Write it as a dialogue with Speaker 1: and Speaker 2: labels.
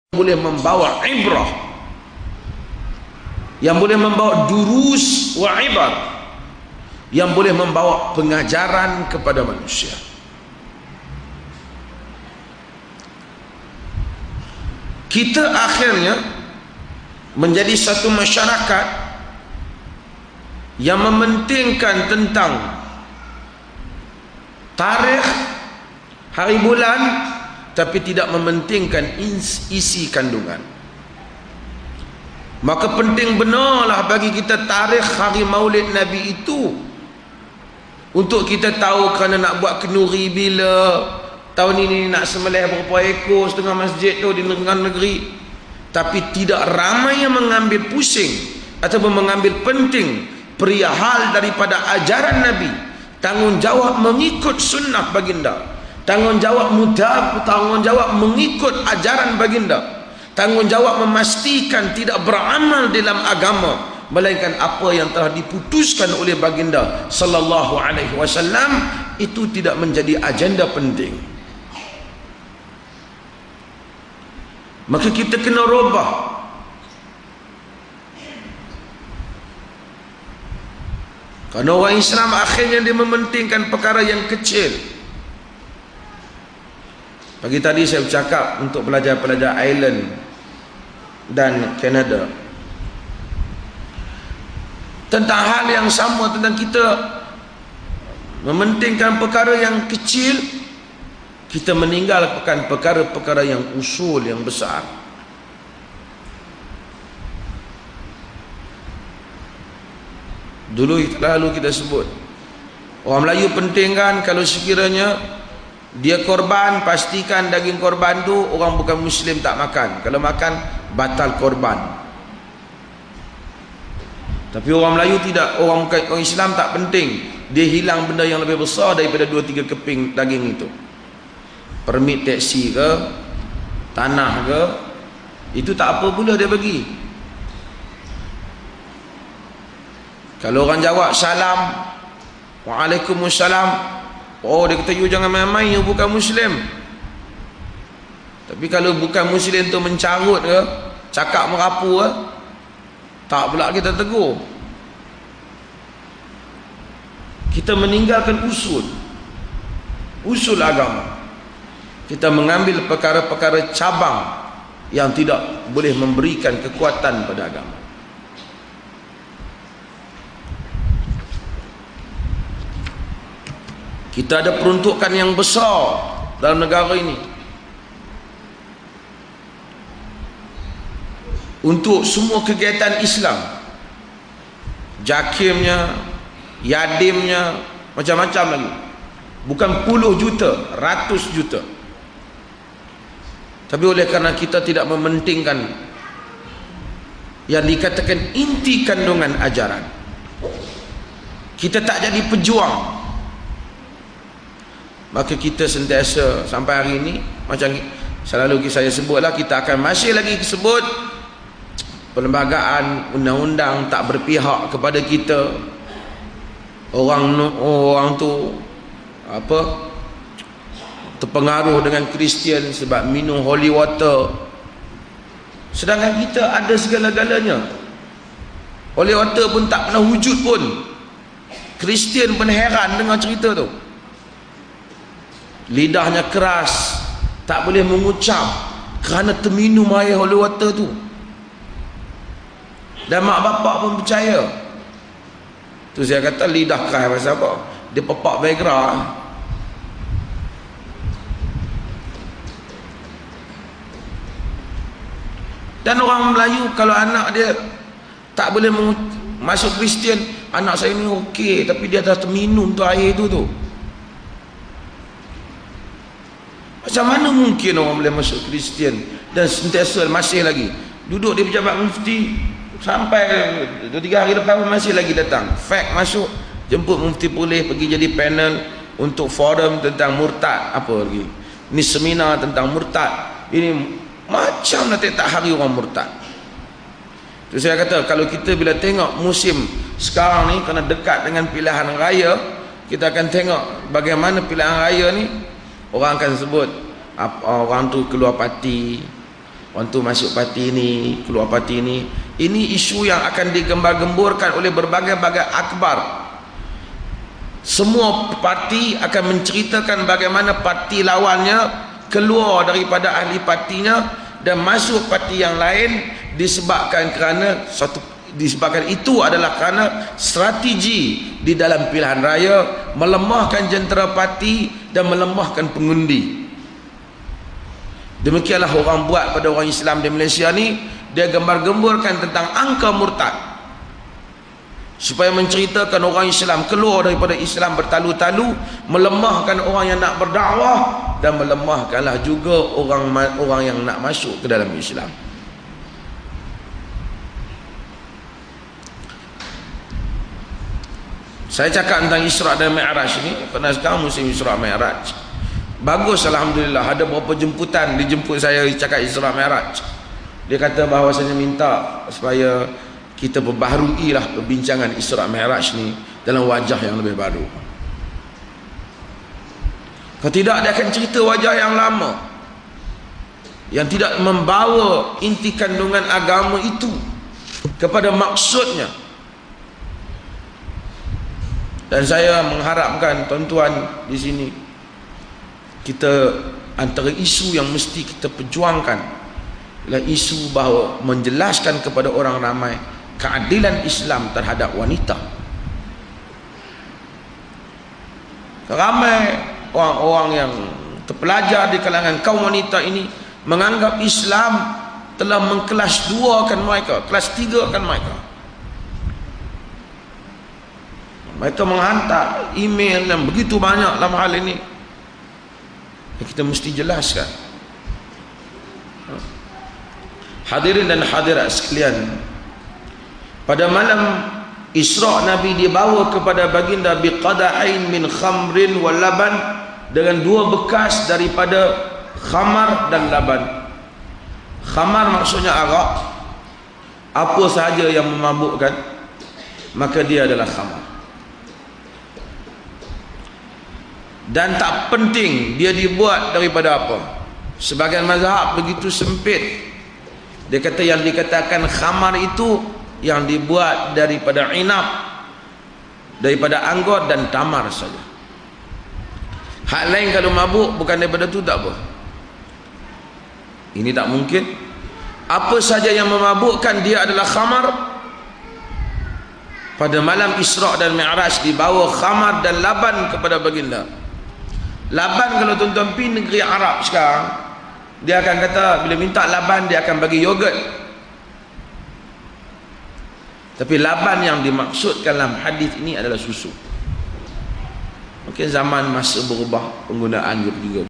Speaker 1: boleh membawa ibrah, yang boleh membawa durus wa ibar, yang boleh membawa pengajaran kepada manusia. Kita akhirnya menjadi satu masyarakat yang mementingkan tentang tarikh, hari bulan, tapi tidak mementingkan isi kandungan. Maka penting benarlah bagi kita tarikh hari maulid Nabi itu, untuk kita tahu kerana nak buat kenduri bila, tahun ini nak sembelih berapa ekor setengah masjid tu di negeri. Tapi tidak ramai yang mengambil pusing ataupun mengambil penting perihal daripada ajaran Nabi, tanggungjawab mengikut sunnah baginda, tanggungjawab mengikut ajaran baginda, tanggungjawab memastikan tidak beramal dalam agama melainkan apa yang telah diputuskan oleh baginda sallallahu alaihi wasallam. Itu tidak menjadi agenda penting. Maka kita kena robah. Kerana orang Islam akhirnya dia mementingkan perkara yang kecil. Pagi tadi saya bercakap untuk pelajar-pelajar Ireland dan Kanada tentang hal yang sama, tentang kita mementingkan perkara yang kecil, kita meninggalkan perkara-perkara yang usul, yang besar. Dulu lalu kita sebut orang Melayu penting kan, kalau sekiranya dia korban, pastikan daging korban tu orang bukan Muslim tak makan, kalau makan batal korban. Tapi orang Melayu tidak, orang Islam tak penting, dia hilang benda yang lebih besar daripada 2-3 keping daging itu. Permit teksi ke, tanah ke, itu tak apa pula dia bagi. Kalau orang jawab salam, waalaikumsalam, oh dia kata you jangan main-main, you bukan Muslim. Tapi kalau bukan Muslim tu mencarut ke, cakap merapu ke, tak pula kita tegur. Kita meninggalkan usul agama. Kita mengambil perkara-perkara cabang yang tidak boleh memberikan kekuatan pada agama. Kita ada peruntukan yang besar dalam negara ini untuk semua kegiatan Islam, jakimnya, yadimnya, macam-macam lagi. Bukan puluh juta, ratus juta. Tapi oleh kerana kita tidak mementingkan yang dikatakan inti kandungan ajaran, kita tak jadi pejuang, maka kita sentiasa sampai hari ini, macam selalu saya sebutlah, kita akan masih lagi sebut perlembagaan undang-undang tak berpihak kepada kita. Orang tu apa, terpengaruh dengan Kristian sebab minum holy water, sedangkan kita ada segala-galanya. Holy water pun tak pernah wujud pun. Kristian pun heran dengar cerita tu. Lidahnya keras, tak boleh mengucap kerana terminum air holy water tu. Dan mak bapak pun percaya. Tu saya kata lidah keras pasal apa? Dia pepak Viagra. Dan orang Melayu kalau anak dia tak boleh masuk Kristian, anak saya ni okey tapi dia dah terminum tu air tu. Macam mana mungkin orang boleh masuk Kristian dan sentiasa masih lagi duduk di pejabat mufti sampai 2-3 hari lepas masih lagi datang fact masuk, jemput mufti boleh pergi jadi panel untuk forum tentang murtad, apa lagi ni, seminar tentang murtad. Ini macam nak tak hari orang murtad. Tu saya kata kalau kita bila tengok musim sekarang ni, kerana dekat dengan pilihan raya, kita akan tengok bagaimana pilihan raya ni orang akan sebut orang tu keluar parti, orang tu masuk parti ni, keluar parti ni. Ini isu yang akan digembar-gemburkan oleh berbagai-bagai akhbar. Semua parti akan menceritakan bagaimana parti lawannya keluar daripada ahli partinya dan masuk parti yang lain, disebabkan itu adalah kerana strategi di dalam pilihan raya, melemahkan jentera parti dan melemahkan pengundi. Demikianlah orang buat pada orang Islam di Malaysia ni. Dia gembar-gemburkan tentang angka murtad supaya menceritakan orang Islam keluar daripada Islam bertalu-talu, melemahkan orang yang nak berdakwah dan melemahkanlah juga orang yang nak masuk ke dalam Islam. Saya cakap tentang Isra' dan Mi'raj ni, kerana sekarang musim Isra' Mi'raj. Bagus, alhamdulillah, ada beberapa jemputan dijemput saya cakap Isra' Mi'raj. Dia kata bahawasanya minta supaya kita perbaharuilah perbincangan Isra' Mi'raj ni dalam wajah yang lebih baru. Kalau tidak, dia akan cerita wajah yang lama yang tidak membawa inti kandungan agama itu kepada maksudnya. Dan saya mengharapkan tuan-tuan di sini, kita antara isu yang mesti kita perjuangkan ialah isu bahawa menjelaskan kepada orang ramai keadilan Islam terhadap wanita. Ramai orang-orang yang terpelajar di kalangan kaum wanita ini menganggap Islam telah mengkelas 2-kan mereka, kelas 3-kan mereka. Mereka menghantar email yang begitu banyak dalam hal ini. Kita mesti jelaskan. Hadirin dan hadirat sekalian, pada malam Isra' Nabi dibawa kepada baginda biqada'ain min khamrin wal laban, dengan 2 bekas daripada khamar dan laban. Khamar maksudnya arak. Apa sahaja yang memabukkan, maka dia adalah khamar. Dan tak penting dia dibuat daripada apa. Sebagian mazhab begitu sempit. Dia kata yang dikatakan khamar itu yang dibuat daripada inab, daripada anggur dan tamar saja. Hak lain kalau mabuk bukan daripada tu tak apa. Ini tak mungkin. Apa saja yang memabukkan dia adalah khamar. Pada malam Isra' dan Mi'raj dibawa khamar dan laban kepada baginda. Laban, kalau tuan-tuan pergi negeri Arab sekarang, dia akan kata bila minta laban dia akan bagi yogurt. Tapi laban yang dimaksudkan dalam hadis ini adalah susu. Mungkin zaman masa berubah, penggunaan juga